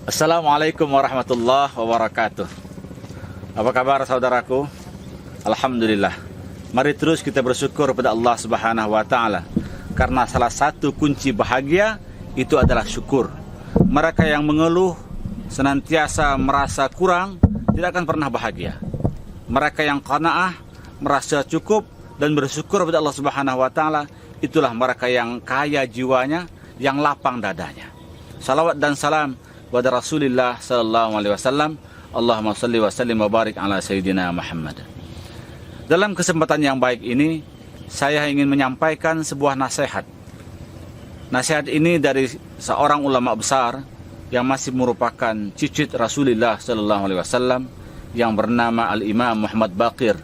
Assalamualaikum warahmatullahi wabarakatuh. Apa kabar saudaraku? Alhamdulillah. Mari terus kita bersyukur kepada Allah Subhanahu wa taala, karena salah satu kunci bahagia itu adalah syukur. Mereka yang mengeluh, senantiasa merasa kurang, tidak akan pernah bahagia. Mereka yang qanaah, merasa cukup dan bersyukur kepada Allah Subhanahu wa taala, itulah mereka yang kaya jiwanya, yang lapang dadanya. Salawat dan salam kepada Rasulullah sallallahu alaihi wasallam. Allahumma shalli wa sallim wa barik ala sayyidina Muhammad. Dalam kesempatan yang baik ini, saya ingin menyampaikan sebuah nasihat. Nasihat ini dari seorang ulama besar yang masih merupakan cicit Rasulullah sallallahu alaihi wasallam, yang bernama Al-Imam Muhammad Baqir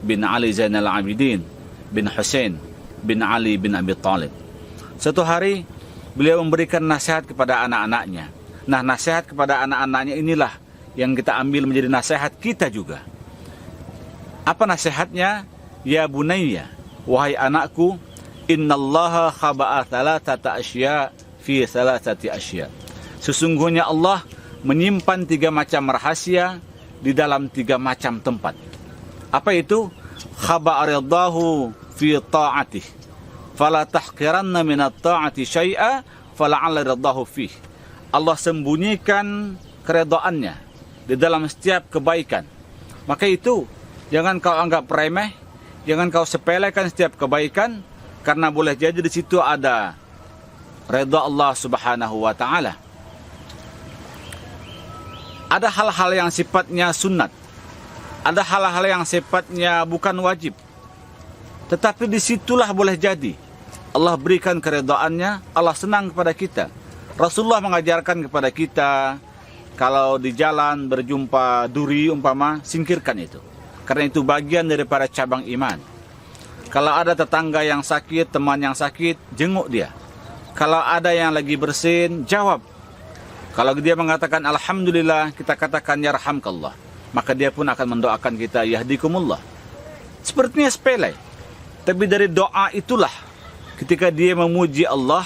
bin Ali Zainal Abidin bin Husain bin Ali bin Abi Thalib. Suatu hari beliau memberikan nasihat kepada anak-anaknya. Nah, nasihat kepada anak-anaknya inilah yang kita ambil menjadi nasihat kita juga. Apa nasihatnya? Ya bunayya, wahai anakku, innallaha khaba'a thalathata asya fi thalathati asya. Sesungguhnya Allah menyimpan 3 macam rahasia di dalam 3 macam tempat. Apa itu? Khaba'a ridahu fi ta'atih, fala tahqiranna min at-ta'ati syai'a fala'alla ridahu fih. Allah sembunyikan keredaannya di dalam setiap kebaikan. Maka itu jangan kau anggap remeh, jangan kau sepelekan setiap kebaikan, karena boleh jadi di situ ada redha Allah Subhanahu wa taala. Ada hal-hal yang sifatnya sunat, ada hal-hal yang sifatnya bukan wajib, tetapi disitulah boleh jadi Allah berikan keredaannya, Allah senang kepada kita. Rasulullah mengajarkan kepada kita, kalau di jalan berjumpa duri umpama, singkirkan itu, karena itu bagian daripada cabang iman. Kalau ada tetangga yang sakit, teman yang sakit, jenguk dia. Kalau ada yang lagi bersin, jawab. Kalau dia mengatakan alhamdulillah, kita katakan yarhamkallah, maka dia pun akan mendoakan kita yahdikumullah. Sepertinya sepele, tapi dari doa itulah ketika dia memuji Allah,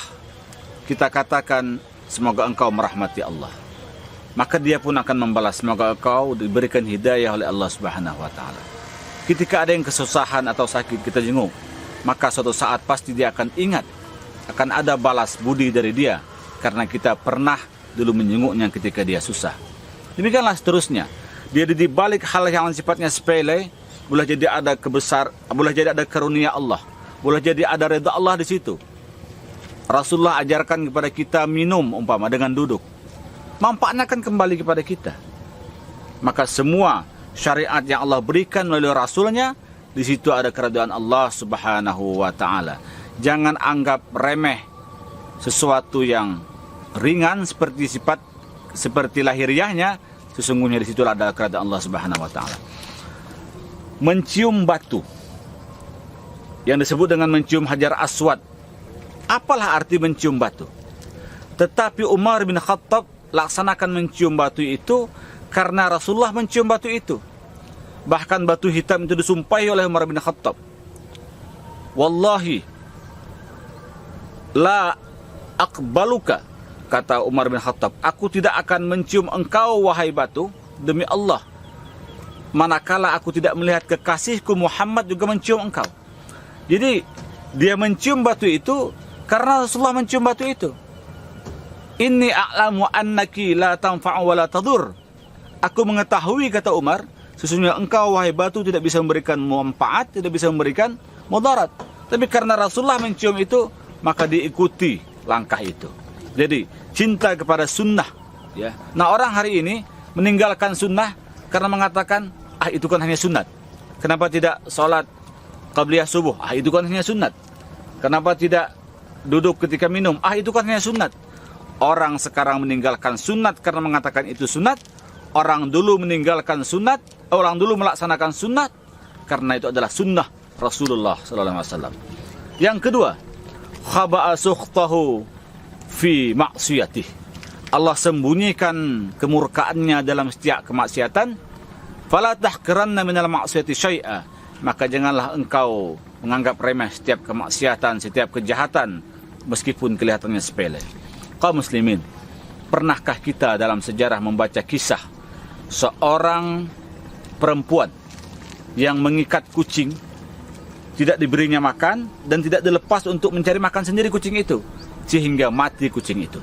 kita katakan semoga engkau merahmati Allah, maka dia pun akan membalas semoga engkau diberikan hidayah oleh Allah Subhanahu wa taala. Ketika ada yang kesusahan atau sakit, kita jenguk, maka suatu saat pasti dia akan ingat, akan ada balas budi dari dia, karena kita pernah dulu menjenguknya ketika dia susah. Demikianlah seterusnya. Dia di balik hal yang sifatnya sepele, boleh jadi ada boleh jadi ada karunia Allah, boleh jadi ada redha Allah di situ. Rasulullah ajarkan kepada kita minum umpama dengan duduk, manfaatnya akan kembali kepada kita. Maka semua syariat yang Allah berikan melalui Rasulnya, di situ ada keridhaan Allah Subhanahu wa taala. Jangan anggap remeh sesuatu yang ringan seperti lahiriahnya, sesungguhnya di situ ada keridhaan Allah Subhanahu wa taala. Mencium batu yang disebut dengan mencium Hajar Aswad, apalah arti mencium batu? Tetapi Umar bin Khattab laksanakan mencium batu itu karena Rasulullah mencium batu itu. Bahkan batu hitam itu disumpahi oleh Umar bin Khattab. Wallahi la aqbaluka, kata Umar bin Khattab, aku tidak akan mencium engkau wahai batu, demi Allah, manakala aku tidak melihat kekasihku Muhammad juga mencium engkau. Jadi dia mencium batu itu karena Rasulullah mencium batu itu. Inni a'lamu annaki la tanfa'u wa la tadur. Aku mengetahui, kata Umar, sesungguhnya engkau wahai batu tidak bisa memberikan manfaat, tidak bisa memberikan mudarat. Tapi karena Rasulullah mencium itu, maka diikuti langkah itu. Jadi cinta kepada sunnah, ya. Nah, orang hari ini meninggalkan sunnah karena mengatakan, itu kan hanya sunat. Kenapa tidak sholat qabliyah subuh? Itu kan hanya sunat. Kenapa tidak duduk ketika minum? Itu kan hanya sunat. Orang sekarang meninggalkan sunat karena mengatakan itu sunat. Orang dulu meninggalkan sunat, orang dulu melaksanakan sunat karena itu adalah sunnah Rasulullah sallallahu alaihi wasallam. Yang kedua, khaba'a sukhtahu fi maksiyatih. Allah sembunyikan kemurkaannya dalam setiap kemaksiatan. Fala tahqiranna minal maksiyati syai'a. Maka janganlah engkau menganggap remeh setiap kemaksiatan, setiap kejahatan, meskipun kelihatannya sepele. Kaum muslimin, Pernahkah kita dalam sejarah membaca kisah seorang perempuan yang mengikat kucing, tidak diberinya makan dan tidak dilepas untuk mencari makan sendiri kucing itu, sehingga mati kucing itu?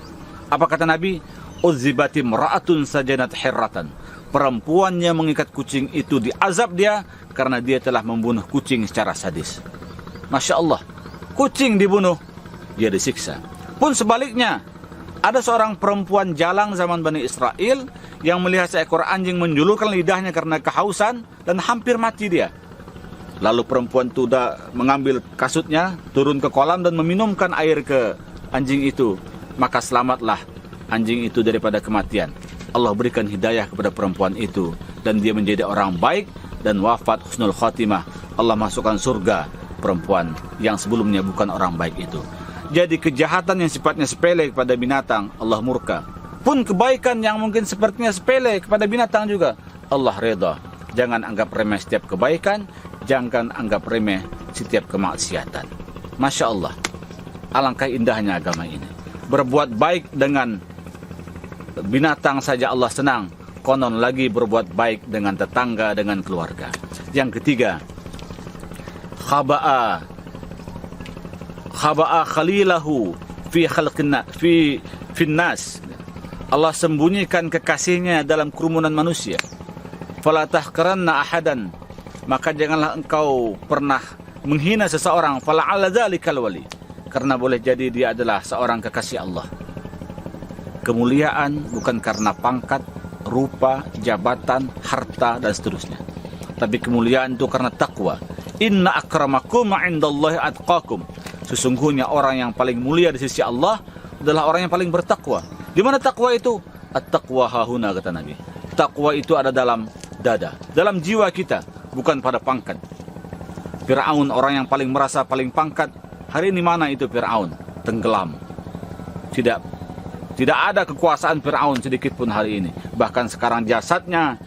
Apa kata Nabi? Uzibati mra'atun sajanat hirratan. Perempuan yang mengikat kucing itu diazab dia karena dia telah membunuh kucing secara sadis. Masya Allah, kucing dibunuh, dia disiksa. Pun sebaliknya, ada seorang perempuan jalang zaman Bani Israel yang melihat seekor anjing menjulurkan lidahnya karena kehausan dan hampir mati dia. Lalu perempuan itu mengambil kasutnya, turun ke kolam dan meminumkan air ke anjing itu. Maka selamatlah anjing itu daripada kematian. Allah berikan hidayah kepada perempuan itu dan dia menjadi orang baik dan wafat husnul khatimah. Allah masukkan surga perempuan yang sebelumnya bukan orang baik itu. Jadi kejahatan yang sifatnya sepele kepada binatang, Allah murka. Pun kebaikan yang mungkin sepertinya sepele kepada binatang juga, Allah reda. Jangan anggap remeh setiap kebaikan, jangan anggap remeh setiap kemaksiatan. Masya Allah, alangkah indahnya agama ini. Berbuat baik dengan binatang saja Allah senang, konon lagi berbuat baik dengan tetangga, dengan keluarga. Yang ketiga, khaba'a khalilahu fi khalqina fi finnas. Allah sembunyikan kekasihnya dalam kerumunan manusia. Fala tahqiranna ahadan, maka janganlah engkau pernah menghina seseorang. Fala'alla dzalikal wali, karena boleh jadi dia adalah seorang kekasih Allah. Kemuliaan bukan karena pangkat, rupa, jabatan, harta, dan seterusnya. Tapi kemuliaan itu karena takwa. Inna akramakum indallahi atqakum. Sesungguhnya orang yang paling mulia di sisi Allah adalah orang yang paling bertakwa. Di mana takwa itu? At-taqwa hahuna, kata Nabi. Takwa itu ada dalam dada, dalam jiwa kita, bukan pada pangkat. Fir'aun, orang yang paling merasa paling pangkat, hari ini mana itu Fir'aun? Tenggelam. Tidak ada kekuasaan Fir'aun sedikit pun hari ini. Bahkan sekarang jasadnya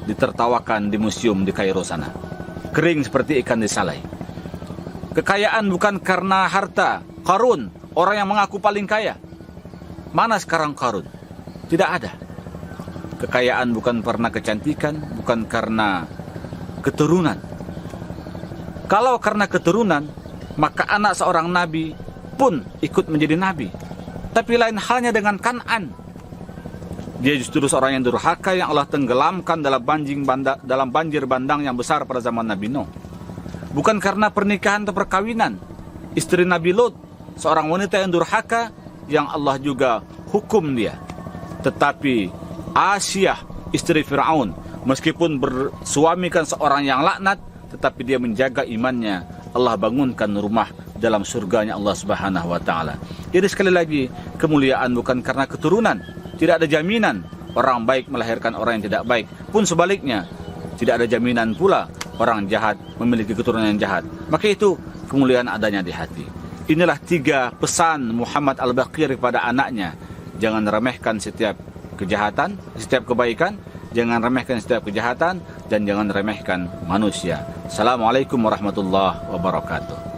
ditertawakan di museum di Kairo sana, kering seperti ikan disalai. Kekayaan bukan karena harta. Qarun, orang yang mengaku paling kaya, mana sekarang Qarun? Tidak ada. Kekayaan bukan karena kecantikan, bukan karena keturunan. Kalau karena keturunan, maka anak seorang nabi pun ikut menjadi nabi. Tapi lain halnya dengan Kan'an. Dia justru seorang yang durhaka yang Allah tenggelamkan dalam banjir bandang yang besar pada zaman Nabi Nuh. Bukan karena pernikahan atau perkawinan. Istri Nabi Lut, seorang wanita yang durhaka yang Allah juga hukum dia. Tetapi Asyah, istri Fir'aun, meskipun bersuamikan seorang yang laknat, tetapi dia menjaga imannya. Allah bangunkan rumah dalam surganya Allah Subhanahu wa ta'ala. Jadi sekali lagi, kemuliaan bukan karena keturunan. Tidak ada jaminan orang baik melahirkan orang yang tidak baik. Pun sebaliknya, tidak ada jaminan pula orang jahat memiliki keturunan yang jahat. Maka itu kemuliaan adanya di hati. Inilah 3 pesan Muhammad Al-Baqir kepada anaknya. Jangan remehkan setiap kejahatan, setiap kebaikan. Jangan remehkan setiap kejahatan, dan jangan remehkan manusia. Assalamualaikum warahmatullahi wabarakatuh.